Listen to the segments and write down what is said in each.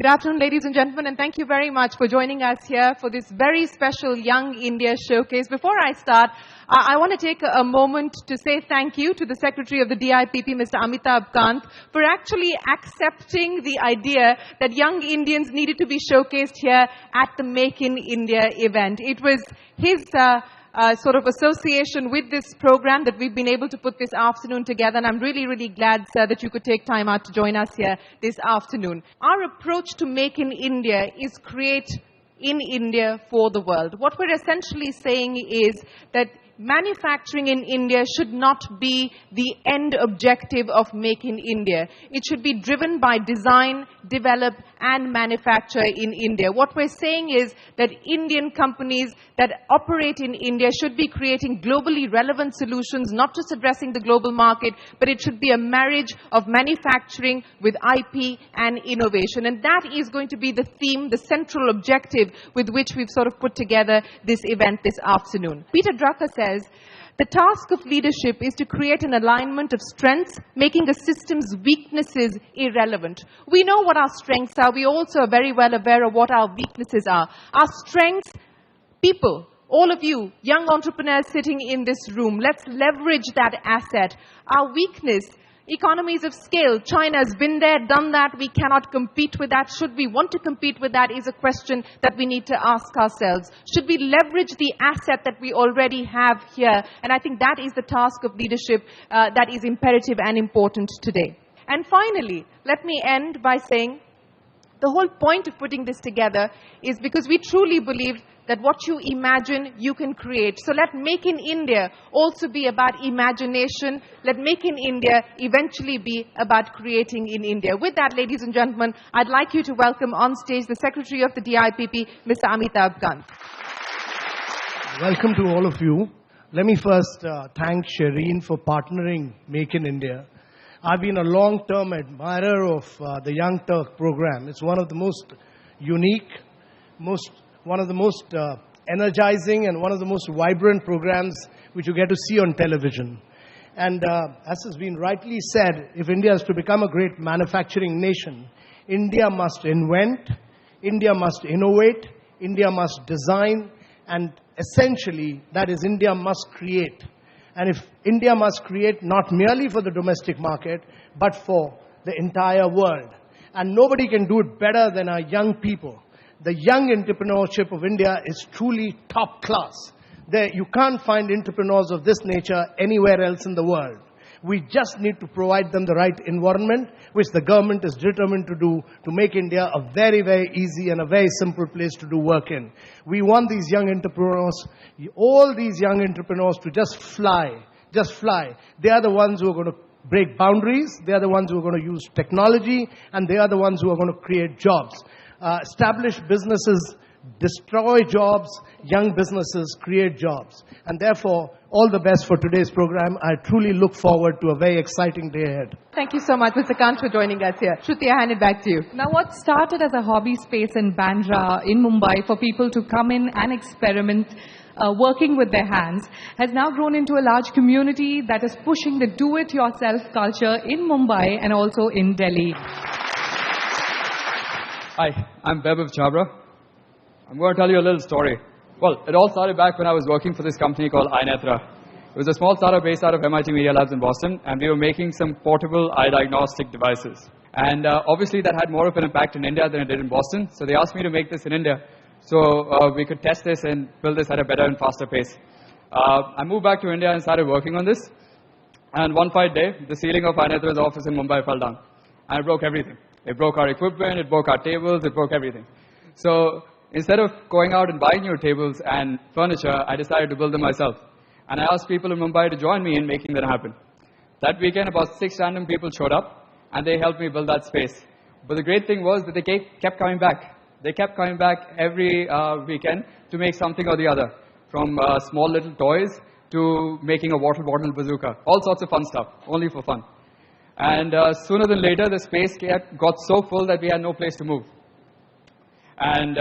afternoon, ladies and gentlemen, and thank you very much for joining us here for this very special Young India Showcase. Before I start, I want to take a moment to say thank you to the Secretary of the DIPP, Mr. Amitabh Kant, for actually accepting the idea that young Indians needed to be showcased here at the Make in India event. It was his sort of association with this program that we've been able to put this afternoon together, and I'm really, really glad, sir, that you could take time out to join us here this afternoon. Our approach to Make in India is create in India for the world. What we're essentially saying is that manufacturing in India should not be the end objective of Make in India. It should be driven by design, develop, and manufacture in India. What we're saying is that Indian companies that operate in India should be creating globally relevant solutions, not just addressing the global market, but it should be a marriage of manufacturing with IP and innovation. And that is going to be the theme, the central objective with which we've sort of put together this event this afternoon. Peter Drucker says, the task of leadership is to create an alignment of strengths, making a system's weaknesses irrelevant. We know what our strengths are. We also are very well aware of what our weaknesses are. Our strengths, people, all of you, young entrepreneurs sitting in this room, let's leverage that asset. Our weakness, economies of scale. China has been there, done that. We cannot compete with that. Should we want to compete with that is a question that we need to ask ourselves. Should we leverage the asset that we already have here? And I think that is the task of leadership that is imperative and important today. And finally, let me end by saying the whole point of putting this together is because we truly believe that what you imagine, you can create. So let Make in India also be about imagination. Let Make in India eventually be about creating in India. With that, ladies and gentlemen, I'd like you to welcome on stage the Secretary of the DIPP, Mr. Amitabh Kant. Welcome to all of you. Let me first thank Shireen for partnering Make in India. I've been a long-term admirer of the Young Turk program. It's one of the most unique, one of the most energizing and one of the most vibrant programs which you get to see on television. And as has been rightly said, if India is to become a great manufacturing nation, India must invent, India must innovate, India must design, and essentially, that is, India must create. And if India must create not merely for the domestic market, but for the entire world. And nobody can do it better than our young people. The young entrepreneurship of India is truly top class. You can't find entrepreneurs of this nature anywhere else in the world. We just need to provide them the right environment, which the government is determined to do, to make India a very, very easy and a very simple place to do work in. We want these young entrepreneurs, all these young entrepreneurs to just fly, just fly. They are the ones who are going to break boundaries, they are the ones who are going to use technology, and they are the ones who are going to create jobs. Established businesses destroy jobs, young businesses create jobs. And therefore, all the best for today's program. I truly look forward to a very exciting day ahead. Thank you so much, Mr. Kant, for joining us here. Shruti, I hand it back to you. Now, what started as a hobby space in Bandra, in Mumbai, for people to come in and experiment working with their hands, has now grown into a large community that is pushing the do-it-yourself culture in Mumbai and also in Delhi. Hi, I'm Vaibhav Chabra. I'm going to tell you a little story. Well, it all started back when I was working for this company called iNetra. It was a small startup based out of MIT Media Labs in Boston, and we were making some portable eye diagnostic devices. And obviously that had more of an impact in India than it did in Boston, so they asked me to make this in India so we could test this and build this at a better and faster pace. I moved back to India and started working on this, and one fine day, the ceiling of iNetra's office in Mumbai fell down, and it broke everything. It broke our equipment, it broke our tables, it broke everything. So instead of going out and buying new tables and furniture, I decided to build them myself. And I asked people in Mumbai to join me in making that happen. That weekend, about 6 random people showed up, and they helped me build that space. But the great thing was that they kept coming back. They kept coming back every weekend to make something or the other, from small little toys to making a water bottle bazooka. All sorts of fun stuff, only for fun. And sooner than later, the space got so full that we had no place to move. And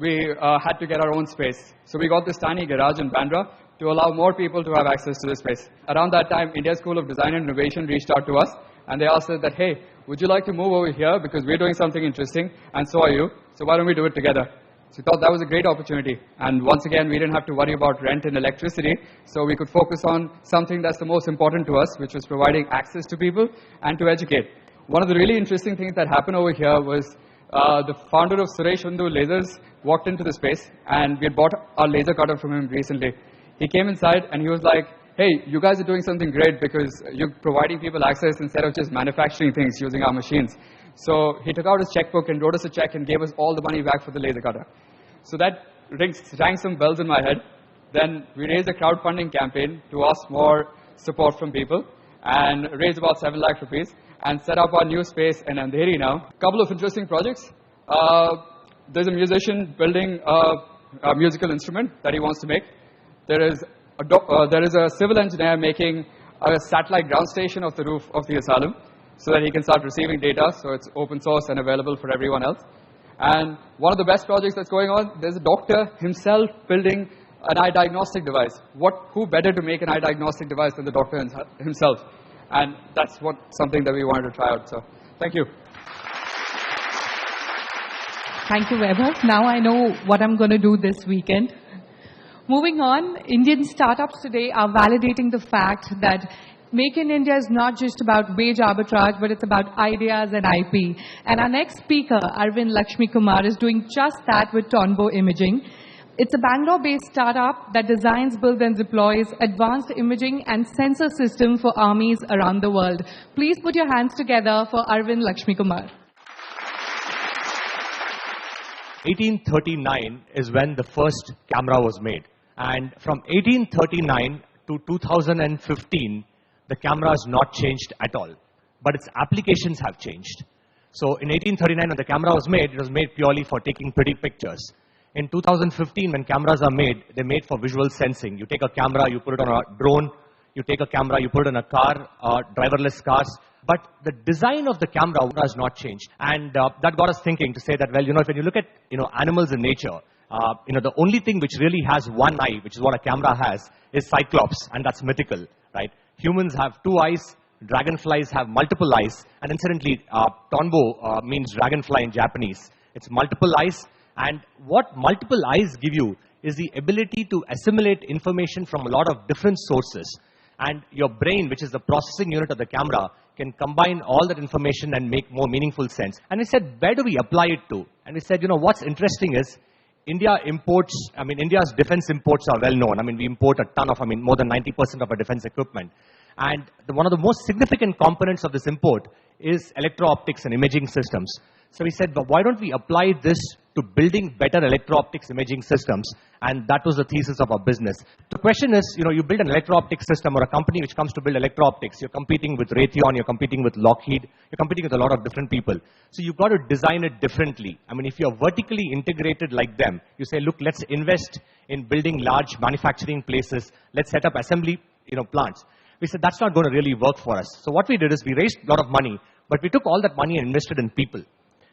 we had to get our own space. So we got this tiny garage in Bandra to allow more people to have access to this space. Around that time, India School of Design and Innovation reached out to us and they asked us that, hey, would you like to move over here because we're doing something interesting, and so are you, so why don't we do it together? So we thought that was a great opportunity. And once again, we didn't have to worry about rent and electricity, so we could focus on something that's the most important to us, which was providing access to people and to educate. One of the really interesting things that happened over here was the founder of Suresh Undu Lasers walked into the space, and we had bought our laser cutter from him recently. He came inside and he was like, hey, you guys are doing something great because you're providing people access instead of just manufacturing things using our machines. So he took out his checkbook and wrote us a check and gave us all the money back for the laser cutter. So that rang some bells in my head. Then we raised a crowdfunding campaign to ask more support from people and raised about 7 lakh rupees and set up our new space in Andheri now. A couple of interesting projects. There's a musician building a musical instrument that he wants to make. There is a civil engineer making a satellite ground station of the roof of the asylum so that he can start receiving data, so it's open source and available for everyone else. And one of the best projects that's going on, there's a doctor himself building an eye diagnostic device. Who better to make an eye diagnostic device than the doctor himself? And that's something that we wanted to try out. So, thank you. Thank you, Vaibhav. Now I know what I'm going to do this weekend. Moving on, Indian startups today are validating the fact that Make in India is not just about wage arbitrage, but it's about ideas and IP. And our next speaker, Arvind Lakshmi Kumar, is doing just that with Tonbo Imaging. It's a Bangalore-based startup that designs, builds and deploys advanced imaging and sensor systems for armies around the world. Please put your hands together for Arvind Lakshmi Kumar. 1839 is when the first camera was made. And from 1839 to 2015, the camera has not changed at all. But its applications have changed. So in 1839, when the camera was made, it was made purely for taking pretty pictures. In 2015, when cameras are made, they're made for visual sensing. You take a camera, you put it on a drone. You take a camera, you put it in a car, driverless cars. But the design of the camera has not changed. And that got us thinking to say that, well, when you look at, animals in nature, the only thing which really has one eye, which is what a camera has, is Cyclops, and that's mythical, right? Humans have 2 eyes, dragonflies have multiple eyes, and incidentally, Tonbo means dragonfly in Japanese. It's multiple eyes, and what multiple eyes give you is the ability to assimilate information from a lot of different sources. And your brain, which is the processing unit of the camera, can combine all that information and make more meaningful sense. And we said, where do we apply it to? And we said, what's interesting is, India's defense imports are well known. We import a ton of, more than 90% of our defense equipment. And one of the most significant components of this import is electro-optics and imaging systems. So we said, but why don't we apply this to building better electro-optics imaging systems? And that was the thesis of our business. The question is, you build an electro-optics system or a company which comes to build electro-optics. You're competing with Raytheon, you're competing with Lockheed, you're competing with a lot of different people. So you've got to design it differently. If you're vertically integrated like them, you say, look, let's invest in building large manufacturing places. Let's set up assembly, plants. We said, that's not going to really work for us. So what we did is we raised a lot of money, but we took all that money and invested in people.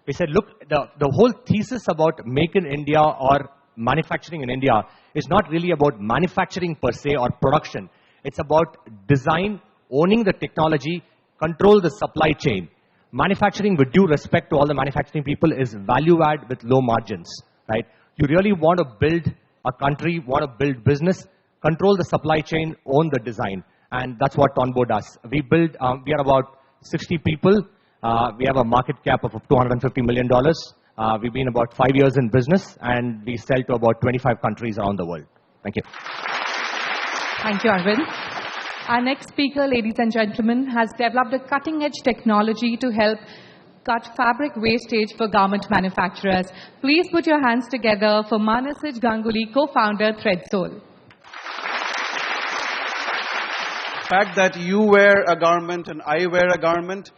We said, look, the whole thesis about Make in India or manufacturing in India is not really about manufacturing per se or production. It's about design, owning the technology, control the supply chain. Manufacturing, with due respect to all the manufacturing people, is value add with low margins, right? You really want to build a country, want to build business, control the supply chain, own the design. And that's what Tonbo does. We are about 60 people. We have a market cap of $250 million. We've been about 5 years in business, and we sell to about 25 countries around the world. Thank you. Thank you, Arvind. Our next speaker, ladies and gentlemen, has developed a cutting-edge technology to help cut fabric wastage for garment manufacturers. Please put your hands together for Manasij Ganguly, co-founder ThreadSoul. The fact that you wear a garment and I wear a garment,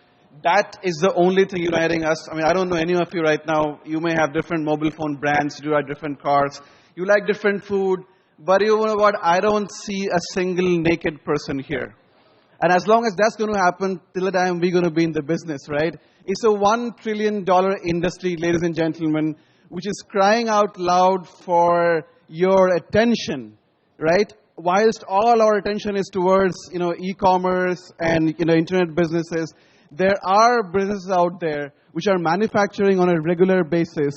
that is the only thing uniting us. I don't know any of you right now. You may have different mobile phone brands, you have different cars, you like different food, but you know what? I don't see a single naked person here. And as long as that's going to happen, till the time we're going to be in the business, right? It's a $1 trillion industry, ladies and gentlemen, which is crying out loud for your attention, right? Whilst all our attention is towards, e-commerce and, internet businesses, There are businesses out there which are manufacturing on a regular basis,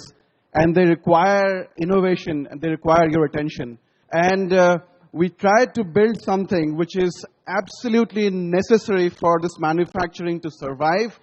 and they require innovation, and they require your attention. And we tried to build something which is absolutely necessary for this manufacturing to survive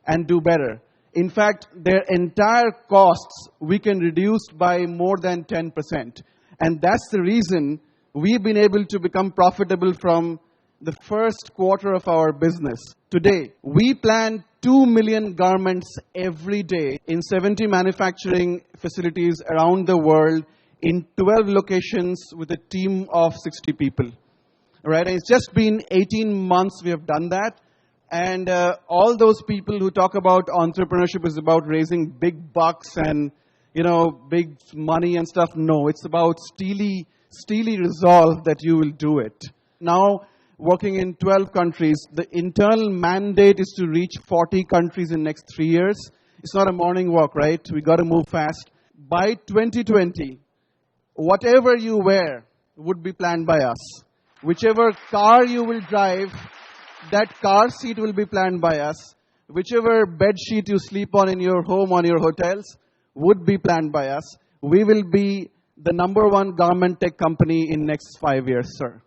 and do better. In fact, their entire costs we can reduce by more than 10%. And that's the reason we've been able to become profitable from the first quarter of our business. Today, we plan 2 million garments every day in 70 manufacturing facilities around the world in 12 locations with a team of 60 people. Right? And it's just been 18 months we have done that. And all those people who talk about entrepreneurship is about raising big bucks and, big money and stuff. No, it's about steely resolve that you will do it. Now, working in 12 countries, the internal mandate is to reach 40 countries in the next 3 years. It's not a morning walk, right? We got to move fast. By 2020, whatever you wear would be planned by us. Whichever car you will drive, that car seat will be planned by us. Whichever bed sheet you sleep on in your home, on your hotels, would be planned by us. We will be the #1 garment tech company in next 5 years, sir.